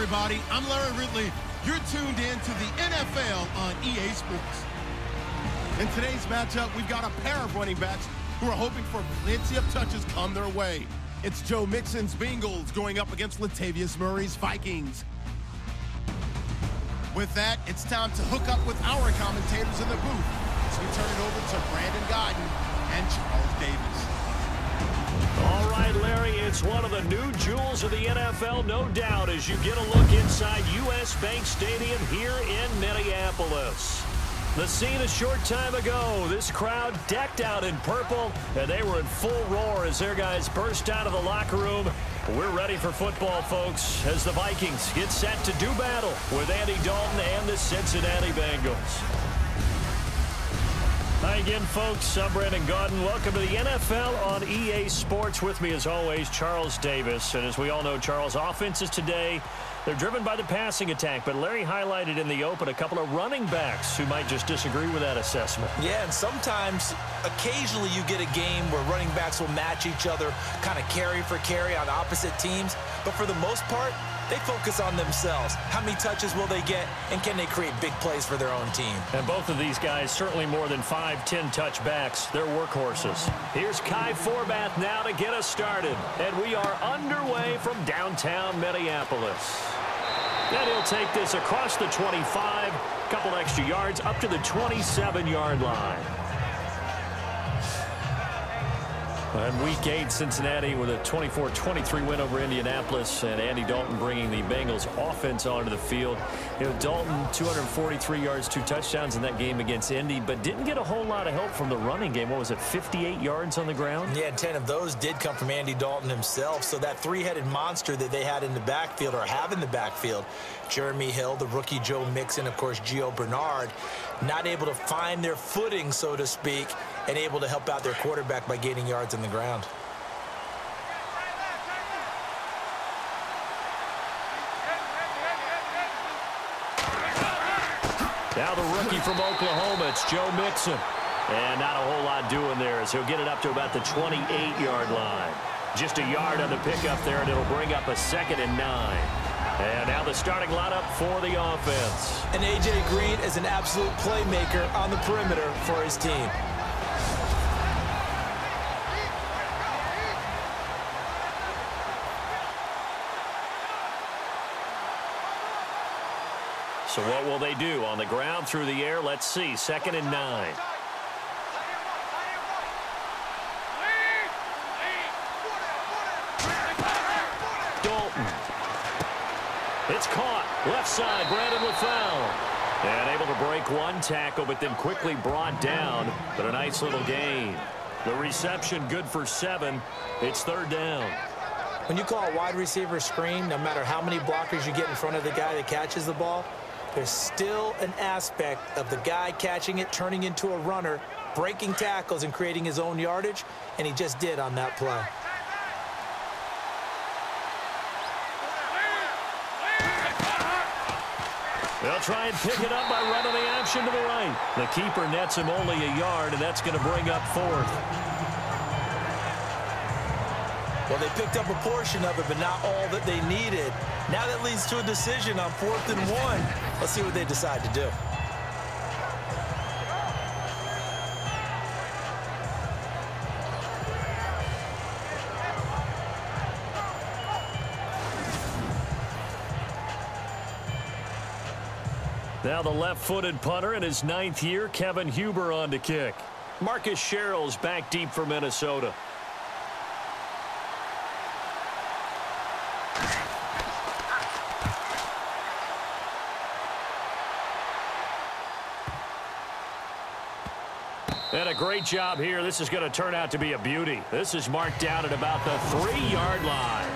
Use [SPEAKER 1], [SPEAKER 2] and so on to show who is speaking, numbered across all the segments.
[SPEAKER 1] everybody. I'm Larry Ridley. You're tuned in to the NFL on EA Sports. In today's matchup, we've got a pair of running backs who are hoping for plenty of touches come their way. It's Joe Mixon's Bengals going up against Latavius Murray's Vikings. With that, it's time to hook up with our commentators in the booth as we turn it over to Brandon Godden and Charles Davis.
[SPEAKER 2] All right, Larry, it's one of the new jewels of the NFL, no doubt, as you get a look inside U.S. Bank Stadium here in Minneapolis. The scene a short time ago, this crowd decked out in purple, and they were in full roar as their guys burst out of the locker room. We're ready for football, folks, as the Vikings get set to do battle with Andy Dalton and the Cincinnati Bengals. Hi again, folks. I'm Brandon Godden. Welcome to the NFL on EA Sports. With me, as always, Charles Davis. And as we all know, Charles, offenses today, they're driven by the passing attack. But Larry highlighted in the open a couple of running backs who might just disagree with that assessment.
[SPEAKER 3] Yeah, and sometimes, occasionally you get a game where running backs will match each other, kind of carry for carry on opposite teams. But for the most part, they focus on themselves. How many touches will they get, and can they create big plays for their own team?
[SPEAKER 2] And both of these guys, certainly more than 5-10 touchbacks. They're workhorses. Here's Kai Forbath now to get us started. And we are underway from downtown Minneapolis. And he'll take this across the 25, couple extra yards up to the 27-yard line. And Week 8, Cincinnati with a 24-23 win over Indianapolis, and Andy Dalton bringing the Bengals offense onto the field. You know, Dalton, 243 yards, 2 touchdowns in that game against Indy, but didn't get a whole lot of help from the running game. What was it, 58 yards on the ground?
[SPEAKER 3] Yeah, 10 of those did come from Andy Dalton himself. So that three-headed monster that they had in the backfield, or have in the backfield, Jeremy Hill, the rookie Joe Mixon, of course, Gio Bernard, not able to find their footing, so to speak, and able to help out their quarterback by gaining yards on the ground.
[SPEAKER 2] Now the rookie from Oklahoma, it's Joe Mixon. And not a whole lot doing there as he'll get it up to about the 28-yard line. Just a yard on the pickup there, and it'll bring up a 2nd and 9. And now the starting lineup for the offense.
[SPEAKER 3] And A.J. Green is an absolute playmaker on the perimeter for his team.
[SPEAKER 2] So what will they do? On the ground, through the air, let's see. 2nd and 9. Dalton. It's caught. Left side, Brandon LaFell. And able to break one tackle, but then quickly brought down. But a nice little gain. The reception good for 7. It's 3rd down.
[SPEAKER 3] When you call a wide receiver screen, no matter how many blockers you get in front of the guy that catches the ball, there's still an aspect of the guy catching it, turning into a runner, breaking tackles and creating his own yardage, and he just did on that play.
[SPEAKER 2] They'll try and pick it up by running the option to the right. The keeper nets him only a yard, and that's going to bring up 4th.
[SPEAKER 3] Well, they picked up a portion of it, but not all that they needed. Now that leads to a decision on 4th and 1. Let's see what they decide to do.
[SPEAKER 2] Now the left-footed punter in his 9th year, Kevin Huber on to kick. Marcus Sherrill's back deep for Minnesota. And a great job here. This is going to turn out to be a beauty. This is marked down at about the 3-yard line.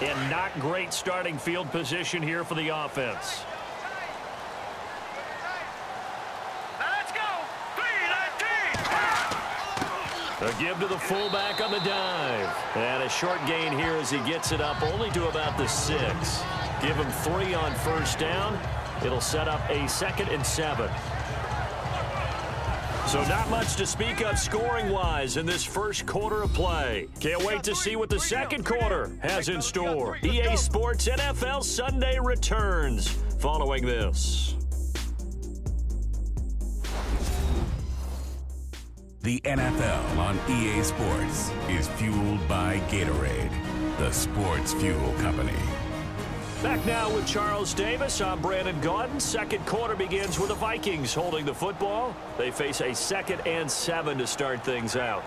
[SPEAKER 2] And not great starting field position here for the offense.
[SPEAKER 4] Let's go. 3-19.
[SPEAKER 2] A give to the fullback on the dive. And a short gain here as he gets it up only to about the 6. Give him 3 on first down. It'll set up a 2nd and 7. So not much to speak of scoring-wise in this first quarter of play. Can't wait to see what the second quarter has in store. EA Sports NFL Sunday returns following this.
[SPEAKER 4] The NFL on EA Sports is fueled by Gatorade, the sports fuel company.
[SPEAKER 2] Back now with Charles Davis. I'm Brandon Gaudin. Second quarter begins with the Vikings holding the football. They face a 2nd and 7 to start things out.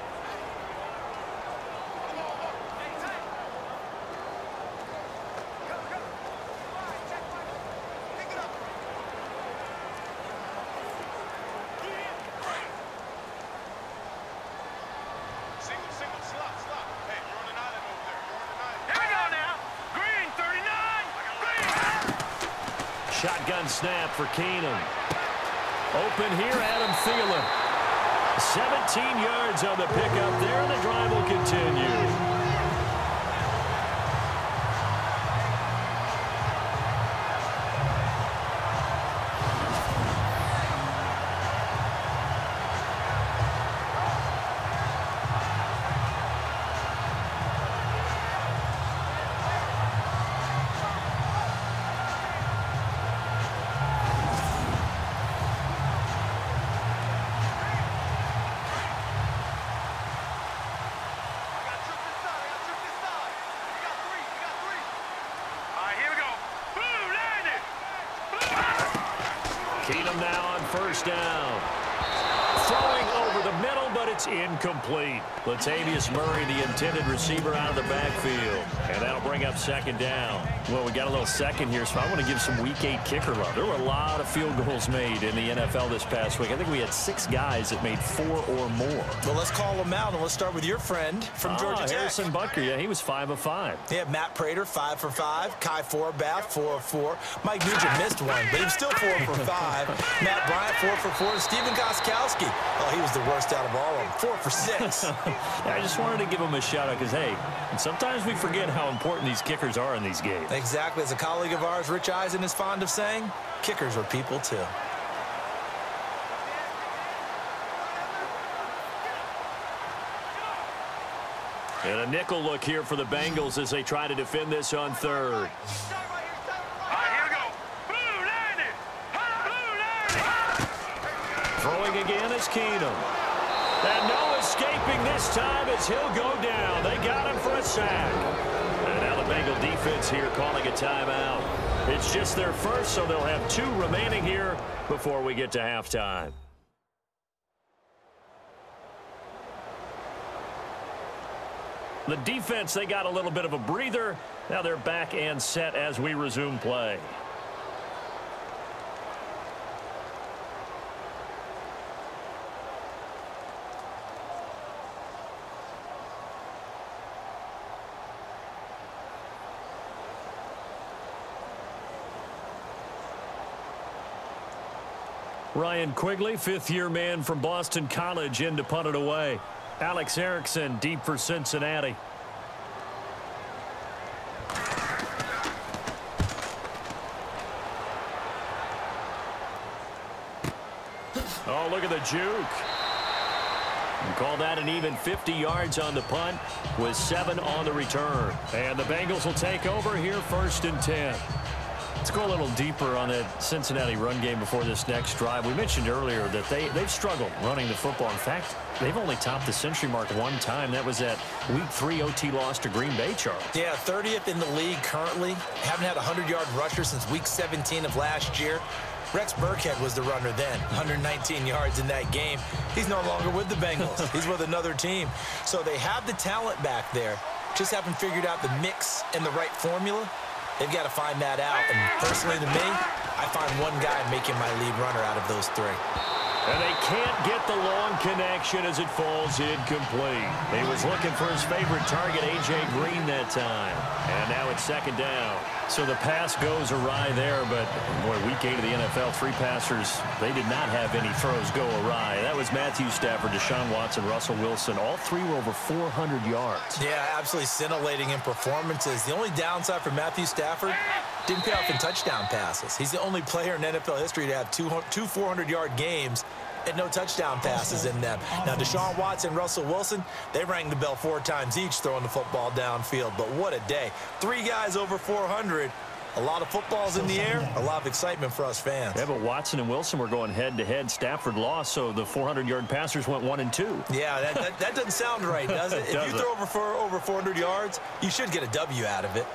[SPEAKER 5] Shotgun
[SPEAKER 2] snap for Keenum. Open here, Adam Thielen. 17 yards on the pickup there, and the drive will continue. Keenum now on first down. Throwing over the middle, but it's incomplete. Latavius Murray, the intended receiver, out of the backfield. And that'll bring up second down. Well, we got a little second here, so I want to give some Week 8 kicker love. There were a lot of field goals made in the NFL this past week. I think we had 6 guys that made 4 or more.
[SPEAKER 3] Well, let's call them out, and let's start with your friend from Georgia Tech.
[SPEAKER 2] Harrison Butker, yeah, he was 5 of 5.
[SPEAKER 3] Yeah, Matt Prater, 5 for 5. Kai Forbath, 4 of 4. Mike Nugent missed one, but he was still 4 for 5. Matt Bryant, 4 for 4. And Stephen Gostkowski, oh, he was the worst out of all of them, 4 for 6.
[SPEAKER 2] Yeah, I just wanted to give him a shout-out because, hey, sometimes we forget how important these kickers are in these games.
[SPEAKER 3] Exactly. As a colleague of ours, Rich Eisen, is fond of saying, kickers are people too.
[SPEAKER 2] And a nickel look here for the Bengals as they try to defend this on third. Throwing again is Keenum. And no escaping this time as he'll go down. They got him for a sack. And now the Bengal defense here calling a timeout. It's just their first, so they'll have 2 remaining here before we get to halftime. The defense, they got a little bit of a breather. Now they're back and set as we resume play. Ryan Quigley, 5th-year man from Boston College, in to punt it away. Alex Erickson deep for Cincinnati. Oh, look at the juke. And call that an even 50 yards on the punt with 7 on the return. And the Bengals will take over here, 1st and 10. Let's go a little deeper on that Cincinnati run game before this next drive. We mentioned earlier that they've struggled running the football. In fact, they've only topped the century mark 1 time. That was that Week 3 OT loss to Green Bay, Charles.
[SPEAKER 3] Yeah, 30th in the league currently. Haven't had a 100-yard rusher since Week 17 of last year. Rex Burkhead was the runner then, 119 yards in that game. He's no longer with the Bengals. He's with another team. So they have the talent back there. Just haven't figured out the mix and the right formula. They've got to find that out. And personally to me, I find one guy making my lead runner out of those 3.
[SPEAKER 2] And they can't get the long connection as it falls incomplete. He was looking for his favorite target, A.J. Green, that time. And now it's 2nd down. So the pass goes awry there, but boy, week 8 of the NFL, 3 passers, they did not have any throws go awry. That was Matthew Stafford, Deshaun Watson, Russell Wilson. All 3 were over 400 yards.
[SPEAKER 3] Yeah, absolutely scintillating in performances. The only downside for Matthew Stafford, didn't pay off in touchdown passes. He's the only player in NFL history to have two 400-yard games and no touchdown passes in them. Now, Deshaun Watson, Russell Wilson, they rang the bell 4 times each throwing the football downfield. But what a day. 3 guys over 400. A lot of footballs in the air, a lot of excitement for us fans.
[SPEAKER 2] Yeah, but Watson and Wilson were going head-to-head. Stafford lost, so the 400-yard passers went 1 and 2.
[SPEAKER 3] Yeah, that doesn't sound right, does it? If you throw over 400 yards, you should get a W out of it.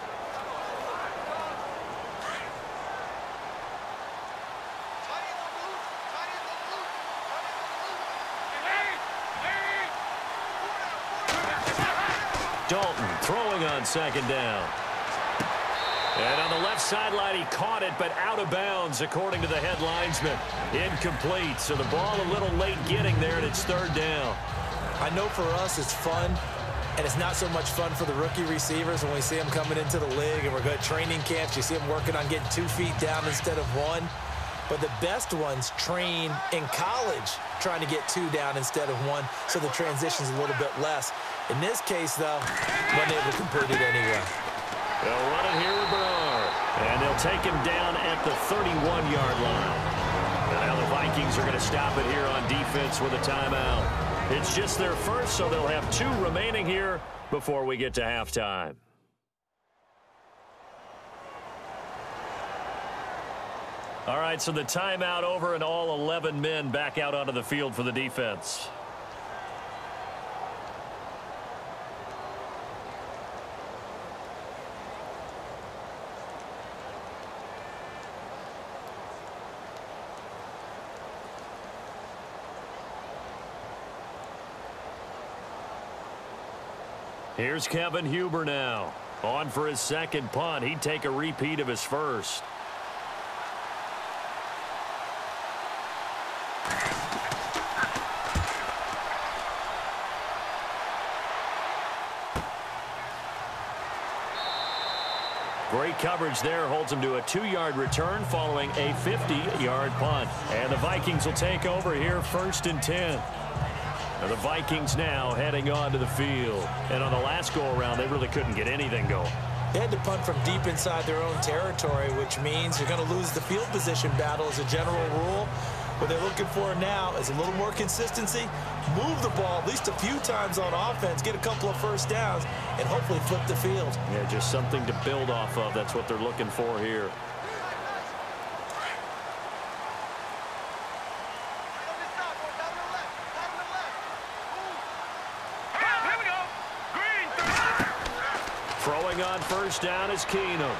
[SPEAKER 2] Dalton throwing on 2nd down. And on the left sideline, he caught it, but out of bounds, according to the head linesman. Incomplete, so the ball a little late getting there, and it's 3rd down.
[SPEAKER 3] I know for us it's fun, and it's not so much fun for the rookie receivers when we see them coming into the league, and we're good training camps. You see them working on getting 2 feet down instead of 1. But the best ones train in college trying to get 2 down instead of 1, so the transition's a little bit less. In this case, though, wasn't able to complete it anyway.
[SPEAKER 2] They'll run it here with Bernard. And they'll take him down at the 31-yard line. And now the Vikings are going to stop it here on defense with a timeout. It's just their first, so they'll have 2 remaining here before we get to halftime. All right, so the timeout over and all 11 men back out onto the field for the defense. Here's Kevin Huber now. On for his 2nd punt. He'd take a repeat of his first. Great coverage there. Holds him to a 2-yard return following a 50-yard punt. And the Vikings will take over here 1st and 10. And the Vikings now heading onto the field. And on the last go-around, they really couldn't get anything going.
[SPEAKER 3] They had to punt from deep inside their own territory, which means you're going to lose the field position battle as a general rule. What they're looking for now is a little more consistency, move the ball at least a few times on offense, get a couple of first downs, and hopefully flip the field.
[SPEAKER 2] Yeah, just something to build off of. That's what they're looking for here. Throwing on 1st down is Keenum.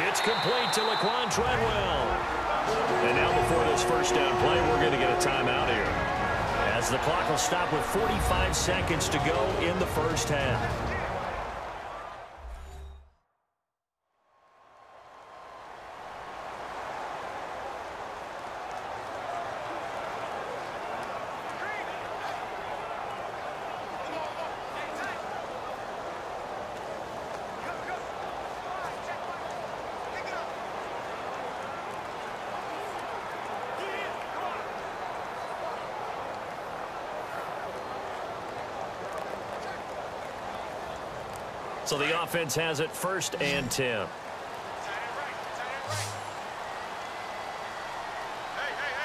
[SPEAKER 2] It's complete to Laquan Treadwell. And now before this 1st down play, we're going to get a timeout here, as the clock will stop with 45 seconds to go in the 1st half. So the offense has it 1st and 10.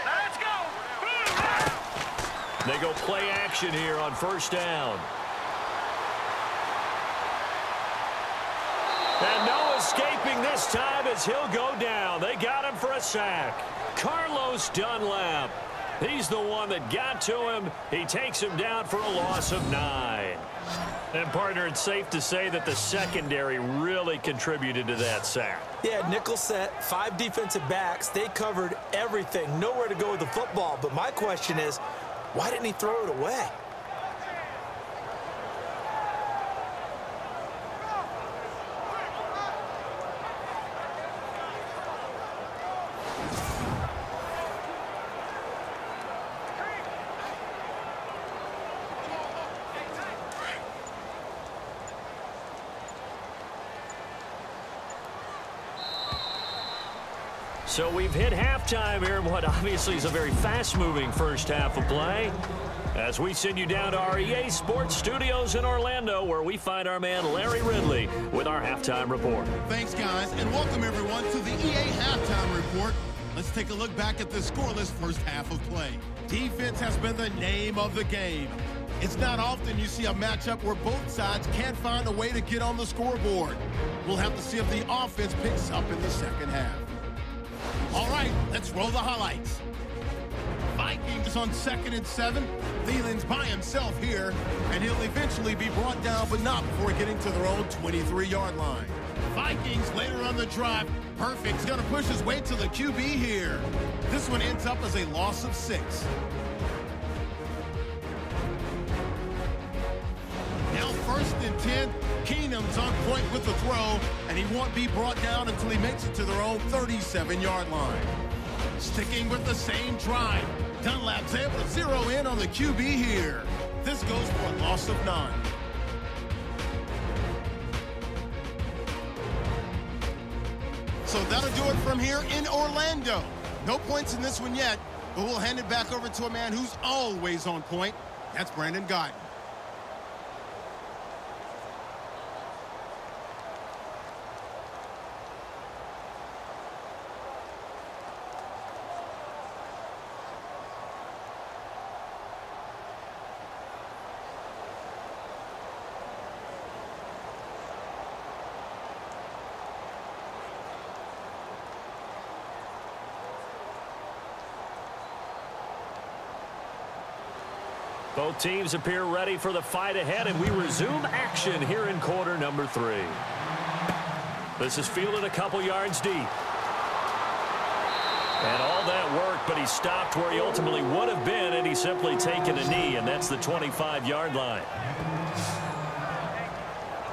[SPEAKER 5] Let's go.
[SPEAKER 2] They go play action here on 1st down. And no escaping this time as he'll go down. They got him for a sack. Carlos Dunlap. He's the one that got to him. He takes him down for a loss of 9. And, partner, it's safe to say that the secondary really contributed to that sack.
[SPEAKER 3] Yeah, nickel set, 5 defensive backs. They covered everything. Nowhere to go with the football. But my question is, why didn't he throw it away?
[SPEAKER 2] So we've hit halftime here in what obviously is a very fast-moving first half of play, as we send you down to our EA Sports Studios in Orlando, where we find our man Larry Ridley with our halftime report.
[SPEAKER 1] Thanks, guys, and welcome everyone to the EA Halftime Report. Let's take a look back at the scoreless first half of play. Defense has been the name of the game. It's not often you see a matchup where both sides can't find a way to get on the scoreboard. We'll have to see if the offense picks up in the second half. All right, let's roll the highlights. Vikings on 2nd and 7. Thielen's by himself here, and he'll eventually be brought down, but not before getting to their own 23-yard line. Vikings later on the drive. Perfect's going to push his way to the QB here. This one ends up as a loss of 6. Now 1st and 10. Keenum's on point with the throw, and he won't be brought down until he makes it to their own 37-yard line. Sticking with the same drive, Dunlap's able to zero in on the QB here. This goes for a loss of 9. So that'll do it from here in Orlando. No points in this one yet, but we'll hand it back over to a man who's always on point. That's Brandon Guyton.
[SPEAKER 2] Both teams appear ready for the fight ahead, and we resume action here in quarter number 3. This is fielded a couple yards deep. And all that work, but he stopped where he ultimately would have been, and he's simply taken a knee, and that's the 25-yard line.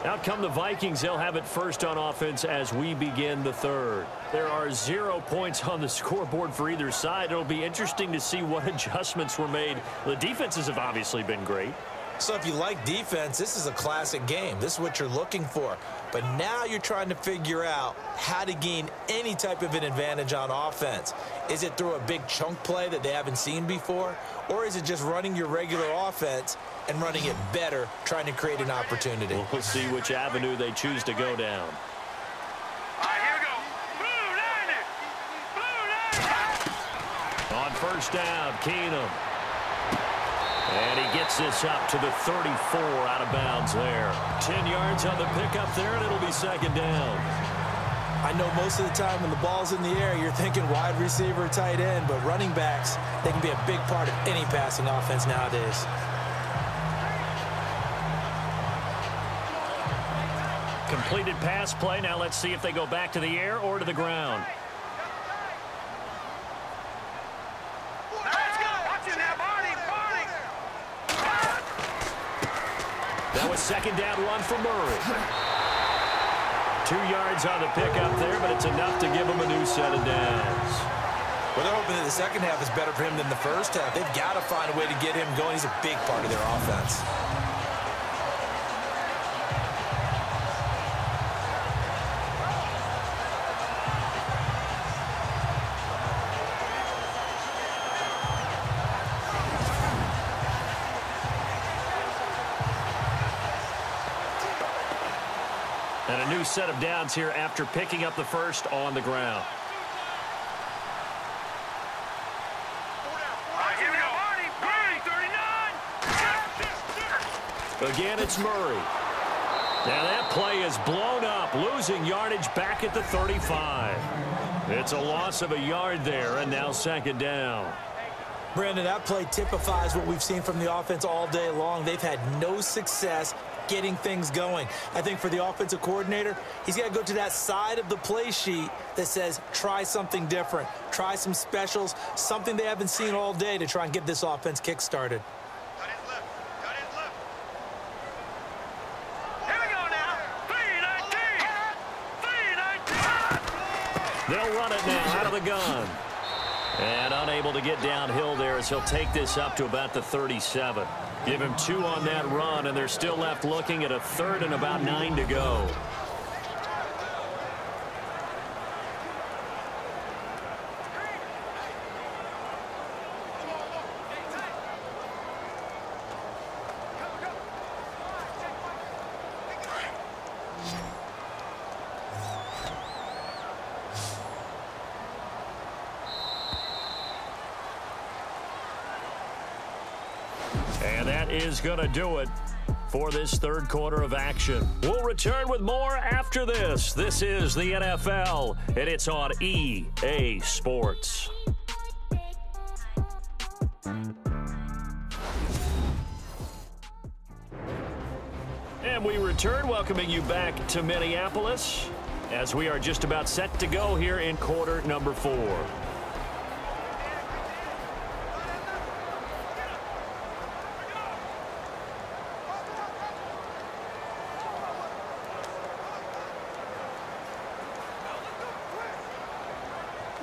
[SPEAKER 2] Out come the Vikings. They'll have it first on offense as we begin the third. There are 0 points on the scoreboard for either side. It'll be interesting to see what adjustments were made. The defenses have obviously been great.
[SPEAKER 3] So if you like defense, this is a classic game. This is what you're looking for. But now you're trying to figure out how to gain any type of an advantage on offense. Is it through a big chunk play that they haven't seen before? Or is it just running your regular offense and running it better, trying to create an opportunity?
[SPEAKER 2] We'll see which avenue they choose to go down.
[SPEAKER 5] All right, here we go. Blue 90.
[SPEAKER 2] On first down, Keenum. And he gets this up to the 34, out of bounds there. 10 yards on the pickup there, and it'll be second down.
[SPEAKER 3] I know most of the time when the ball's in the air, you're thinking wide receiver, tight end, but running backs, they can be a big part of any passing offense nowadays.
[SPEAKER 2] Completed pass play. Now let's see if they go back to the air or to the ground. That was second down run for Murray. 2 yards on the pickup there, but it's enough to give him a new set of downs.
[SPEAKER 3] Well, they're hoping that the second half is better for him than the first half. They've got to find a way to get him going. He's a big part of their offense.
[SPEAKER 2] And a new set of downs here after picking up the first on the ground. Again, it's Murray. Now that play is blown up, losing yardage back at the 35. It's a loss of a yard there, and now second down.
[SPEAKER 3] Brandon, that play typifies what we've seen from the offense all day long. They've had no success getting things going. I think for the offensive coordinator, he's got to go to that side of the play sheet that says try something different, try some specials, something they haven't seen all day to try and get this offense kick-started.
[SPEAKER 2] They'll run it now out of the gun. And unable to get downhill there as he'll take this up to about the 37. Give him 2 on that run, and they're still left looking at a third and about 9 to go. is going to do it for this third quarter of action. We'll return with more after this. This is the NFL, and it's on EA Sports. And we return, welcoming you back to Minneapolis as we are just about set to go here in quarter number 4.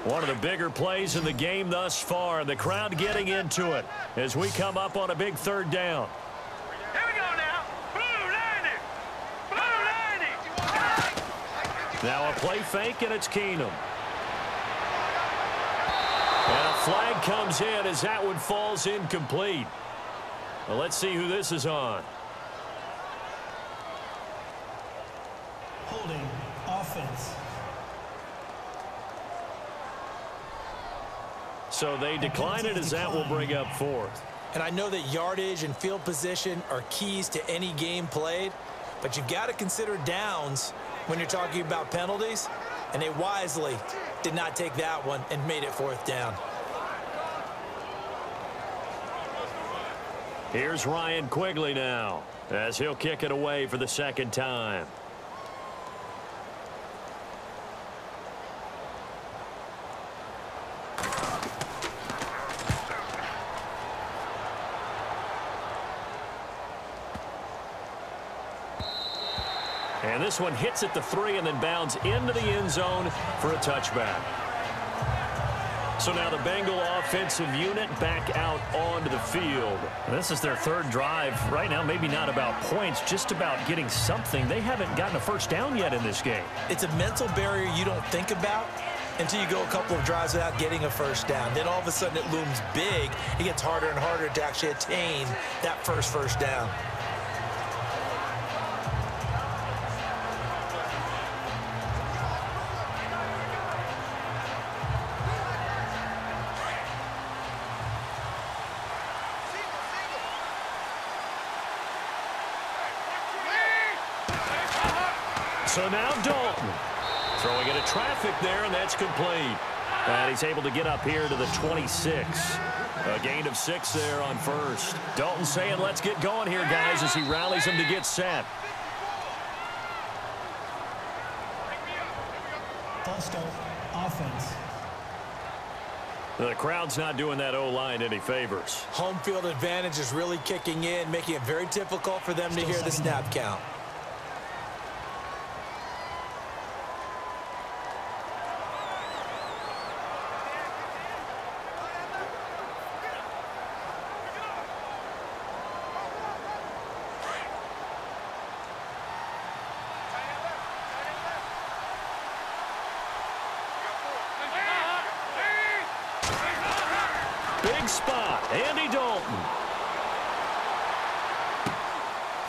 [SPEAKER 2] One of the bigger plays in the game thus far. The crowd getting into it as we come up on a big third down.
[SPEAKER 5] Here we go now. Blue 90. Blue 90.
[SPEAKER 2] Now a play fake, and it's Keenum. And a flag comes in as that one falls incomplete. Well, let's see who this is on.
[SPEAKER 6] Holding offense.
[SPEAKER 2] So they decline it as that will bring up 4th.
[SPEAKER 3] And I know that yardage and field position are keys to any game played, but you've got to consider downs when you're talking about penalties, and they wisely did not take that one and made it 4th down.
[SPEAKER 2] Here's Ryan Quigley now as he'll kick it away for the second time. And this one hits at the 3 and then bounds into the end zone for a touchback. So now the Bengal offensive unit back out onto the field.
[SPEAKER 7] This is their third drive. Right now, maybe not about points, just about getting something. They haven't gotten a first down yet in this game.
[SPEAKER 3] It's a mental barrier you don't think about until you go a couple of drives without getting a first down. Then all of a sudden it looms big. It gets harder and harder to actually attain that first down.
[SPEAKER 2] So now Dalton throwing into traffic there, and that's complete. And he's able to get up here to the 26. A gain of 6 there on first. Dalton saying, let's get going here, guys, as he rallies them to get set.
[SPEAKER 6] False start, offense.
[SPEAKER 2] The crowd's not doing that O-line any favors.
[SPEAKER 3] Home field advantage is really kicking in, making it very difficult for them to hear the snap count.
[SPEAKER 2] Big spot, Andy Dalton.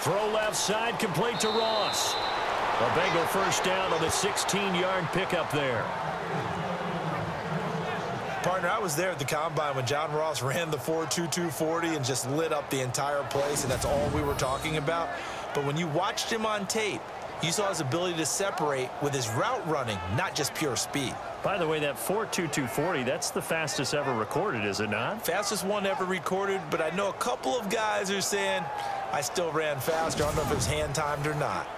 [SPEAKER 2] Throw left side, complete to Ross. A Bengal first down on the 16-yard pickup there.
[SPEAKER 3] Partner, I was there at the Combine when John Ross ran the 4.22 40 and just lit up the entire place, and that's all we were talking about. But when you watched him on tape, you saw his ability to separate with his route running, not just pure speed.
[SPEAKER 7] By the way, that 4.22 40, that's the fastest ever recorded, is it not?
[SPEAKER 3] Fastest one ever recorded, but I know a couple of guys are saying, I still ran faster. I don't know if it was hand-timed or not.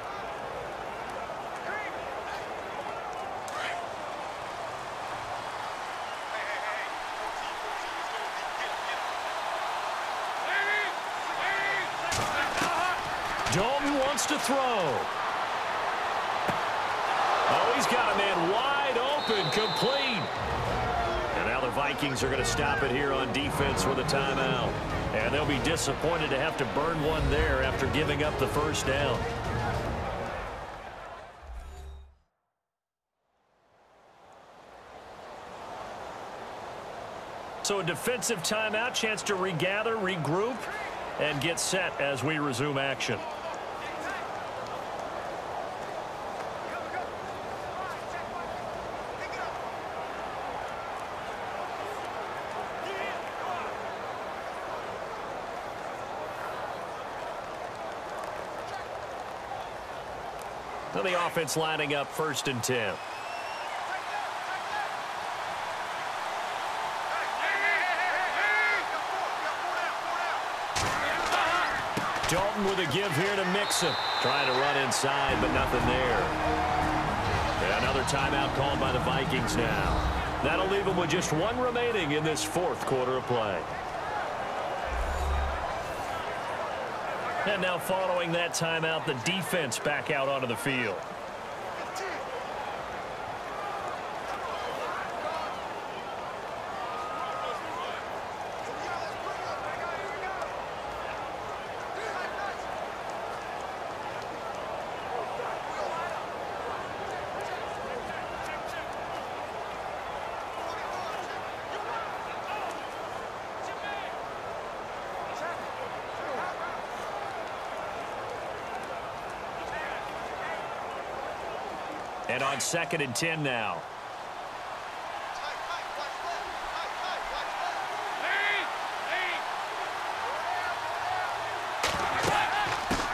[SPEAKER 2] Dalton wants to throw. Oh, he's got a man wide open, complete. And now the Vikings are going to stop it here on defense with a timeout. And they'll be disappointed to have to burn one there after giving up the first down. So a defensive timeout, chance to regather, regroup, and get set as we resume action. So the offense lining up 1st and 10. Dalton with a give here to Mixon. Trying to run inside, but nothing there. And another timeout called by the Vikings now. That'll leave them with just 1 remaining in this 4th quarter of play. And now following that timeout, the defense back out onto the field. And on 2nd and 10 now.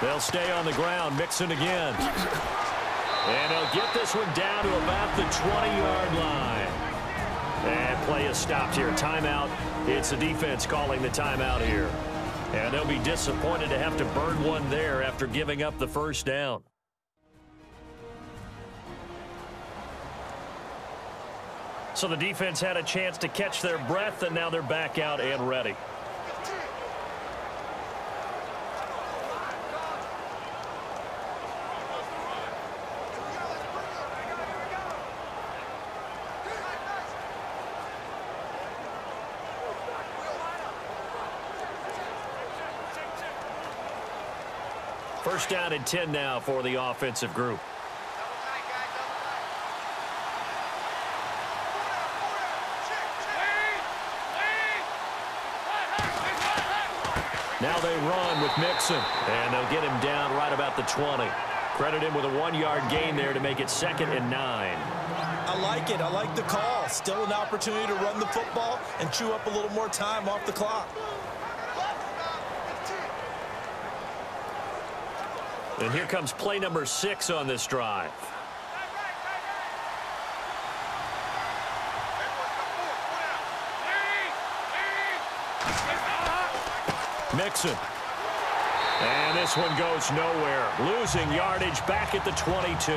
[SPEAKER 2] They'll stay on the ground. Mixon again. And he'll get this one down to about the 20-yard line. And play is stopped here. Timeout. It's the defense calling the timeout here. And they'll be disappointed to have to burn one there after giving up the 1st down. So the defense had a chance to catch their breath, and now they're back out and ready. First down and 10 now for the offensive group. Now they run with Mixon, and they'll get him down right about the 20. Credit him with a 1-yard gain there to make it 2nd and 9.
[SPEAKER 3] I like it. I like the call. Still an opportunity to run the football and chew up a little more time off the clock.
[SPEAKER 2] And here comes play number 6 on this drive. Mixon. And this one goes nowhere. Losing yardage back at the 22.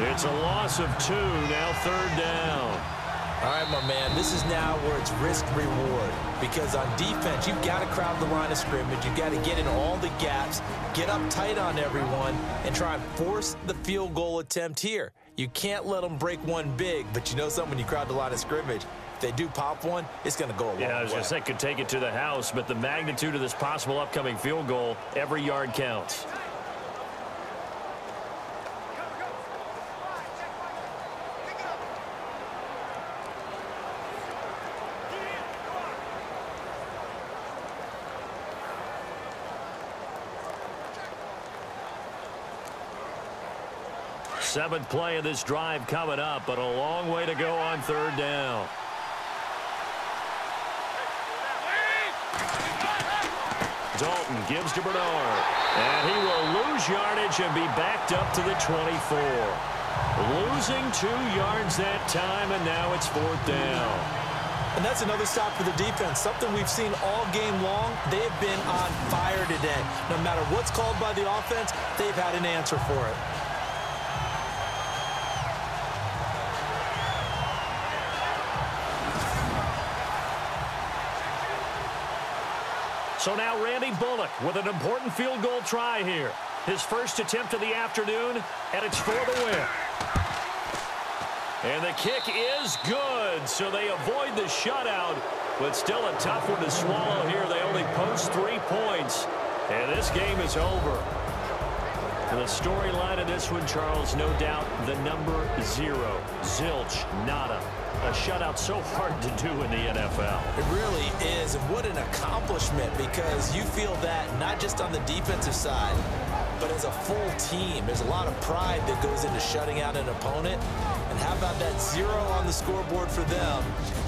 [SPEAKER 2] It's a loss of 2. Now 3rd down.
[SPEAKER 3] All right, my man, this is now where it's risk-reward. Because on defense, you've got to crowd the line of scrimmage. You've got to get in all the gaps, get up tight on everyone, and try and force the field goal attempt here. You can't let them break one big, but you know something, when you crowd the line of scrimmage, if they do pop one, it's going to go a long way.
[SPEAKER 2] Yeah, I was going to say, could take it to the house, but the magnitude of this possible upcoming field goal, every yard counts. Seventh play of this drive coming up, but a long way to go on 3rd down. Dalton gives to Bernard, and he will lose yardage and be backed up to the 24. Losing 2 yards that time, and now it's 4th down.
[SPEAKER 3] And that's another stop for the defense, something we've seen all game long. They have been on fire today. No matter what's called by the offense, they've had an answer for it.
[SPEAKER 2] So now Randy Bullock with an important field goal try here. His first attempt of the afternoon, and it's for the win. And the kick is good, so they avoid the shutout, but still a tough one to swallow here. They only post 3 points, and this game is over. And the storyline of this one, Charles, no doubt the number 0. Zilch, nada. A shutout so hard to do in the NFL.
[SPEAKER 3] It really is, and what an accomplishment, because you feel that not just on the defensive side, but as a full team. There's a lot of pride that goes into shutting out an opponent. And how about that 0 on the scoreboard for them,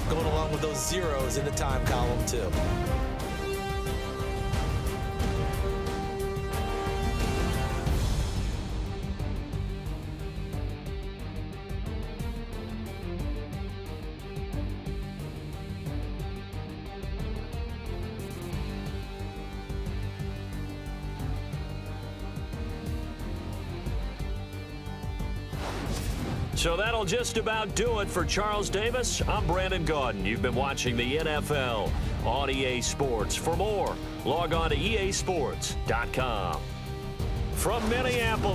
[SPEAKER 3] going along with those zeros in the time column, too.
[SPEAKER 2] So that'll just about do it for Charles Davis. I'm Brandon Gaudin. You've been watching the NFL on EA Sports. For more, log on to easports.com. From Minneapolis.